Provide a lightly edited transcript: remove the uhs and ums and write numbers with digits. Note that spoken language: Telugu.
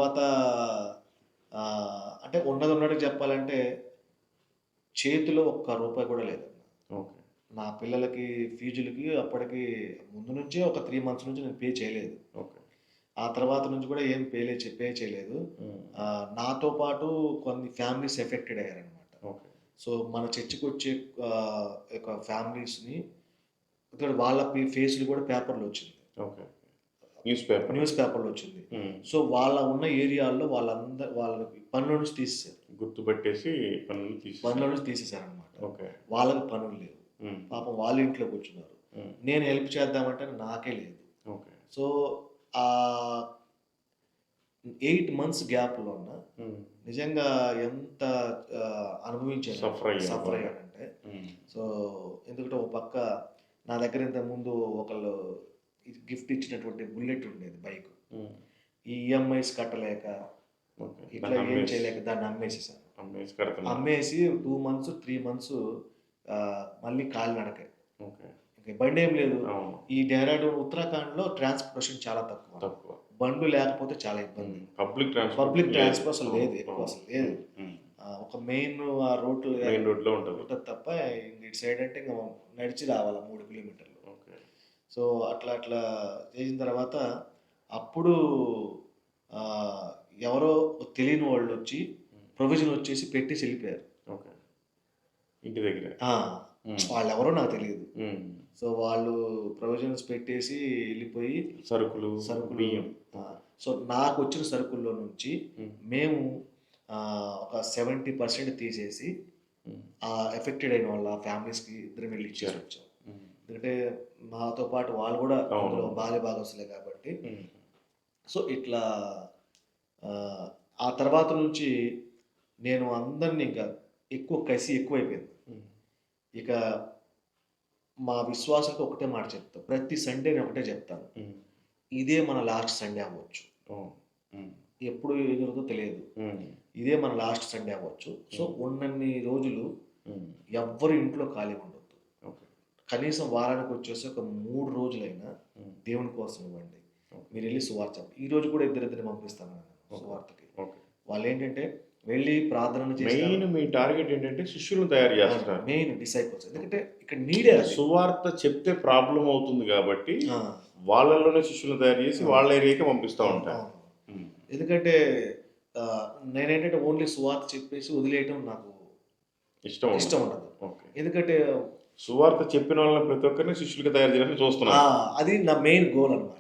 తర్వాత అంటే ఉన్నట్టు చెప్పాలంటే చేతిలో ఒక్క రూపాయి కూడా లేదన్న. ఓకే. నా పిల్లలకి ఫీజులకి అప్పటికి ముందు నుంచే ఒక 3 మంత్స్ నుంచి నేను పే చేయలేదు. ఓకే. ఆ తర్వాత నుంచి కూడా ఏం పే చేయలేదు. నాతో పాటు కొన్ని ఫ్యామిలీస్ ఎఫెక్టెడ్ అయ్యారనమాట. ఓకే. సో, మన చర్చికొచ్చే ఒక ఫ్యామిలీస్‌ని ఇక్కడ వాళ్ళ ఫేస్‌లు కూడా పేపర్‌లో వచ్చింది. ఓకే. న్యూస్ పేపర్‌లో వచ్చింది. హ్మ్. సో, వాళ్ళ ఉన్న ఏరియాల్లో వాళ్ళకి పనుల నుంచి తీసేశారు. గుర్తుపట్టేసి పనుల నుంచి తీసేశారనమాట. ఓకే. వాళ్ళకి పనులు లేవు. హ్మ్. పాపం వాళ్ళ ఇంట్లో కూర్చున్నారు. హ్మ్. నేను హెల్ప్ చేద్దామంటే నాకే లేదు. ఓకే. సో, ఆహ్, 8 మంత్స్ గ్యాప్‌లోన హ్మ్. నిజంగా ఎంత అనుభవించాను. సఫర్ అయ్యానంటే. హ్మ్. సో, ఎందుకంటే ఒక పక్క నా దగ్గర ఇంతకుముందు ఒకళ్ళు గిఫ్ట్ ఇచ్చినటువంటి బుల్లెట్ ఉండేది బైకు. హ్మ్. ఈ ఈఎంఐస్ కట్టలేక ఓకే. ఇట్లా ఏం చేయలేక దాన్ని అమ్మేసేసాను. అమ్మేసి 2 మంత్స్, 3 మంత్స్ మళ్ళీ కాలినడకే. ఓకే. ఇంక బండేం లేదు. అవును. ఈ డెహ్రాడూన్, ఉత్తరాఖండ్‌లో ట్రాన్స్‌పోర్టేషన్ చాలా తక్కువ. బండ్లు లేకపోతే చాలా ఇబ్బంది. పబ్లిక్ ట్రాన్స్‌పోర్ట్ అసలు లేదు. ఎక్కువ అసలు లేదు. హ్మ్. ఒక మెయిన్ ఆ మెయిన్ రోడ్‌లో ఉంటది తప్ప ఇటు సైడ్ అంటే ఇంక నడిచి రావాలా 3 కిలోమీటర్లు. ఓకే. సో, అట్లా చేసిన తర్వాత అప్పుడు ఆహ్, ఎవరో తెలియని వాళ్ళొచ్చి ప్రొవిజన్ వచ్చేసి పెట్టేసి వెళ్ళిపోయారు. ఓకే. ఇంటి దగ్గరే. వాళ్ళెవరో నాకు తెలీదు. హ్మ్. సో, వాళ్ళు ప్రొవిజన్స్ పెట్టేసి వెళ్ళిపోయి సరుకులు, బియ్యం. సో, నాకొచ్చిన సరుకుల్లో నుంచి మేము ఒక 70% తీసేసి ఎఫెక్టెడ్ అయిన వాళ్ళ ఫ్యామిలీస్‌కి ఇద్దరం వెళ్లి ఇచ్చేసి వచ్చాం. ఎందుకంటే మాతో పాటు వాళ్ళు కూడా అందులో భాగస్వాములే కాబట్టి. సో, ఇట్లా ఆ తర్వాత నుంచి నేను అందరిని ఇంకా కసి ఎక్కువైపోయింది. ఇక మా విశ్వాసులకు ఒకటే మాట చెప్తా. ప్రతి సండే నేను ఒకటే చెప్తాను. ఇదే మన లాస్ట్ సండే అవ్వచ్చు. ఎప్పుడు ఏం జరుగుతుందో తెలియదు. ఇదే మన లాస్ట్ సండే అవ్వచ్చు. సో, ఉన్నన్ని రోజులు ఎవ్వరు ఇంట్లో ఖాళీగా ఉండొద్దు. కనీసం వారానికి వచ్చేసి ఒక 3 రోజులైనా దేవుని కోసం ఇవ్వండి. మీరు వెళ్ళి సువార్త చెప్పండి. ఈ రోజు కూడా ఇద్దరిని పంపిస్తాను సువార్తకి. వాళ్ళేంటంటే వెళ్ళి ప్రార్థన చేసి మెయిన్ మీ టార్గెట్ ఏంటంటే శిష్యులను తయారు చేస్తారు. Main disciples. ఎందుకంటే ఇక్కడ నీడే సువార్త చెప్తే ప్రాబ్లం అవుతుంది కాబట్టి వాళ్ళలోనే శిష్యులను తయారు చేసి వాళ్ళ ఏరియాకి పంపిస్తూ ఉంటారు. ఎందుకంటే నేనేంటంటే ఓన్లీ సువార్త చెప్పేసి వదిలేయటం నాకు ఇష్టం ఉండదు. ఎందుకంటే సువార్త చెప్పిన వాళ్ళని ప్రతి ఒక్కరిని శిష్యులుగా తయారు చేయాలని చూస్తున్నాను. అది నా మెయిన్ గోల్ అన్నమాట.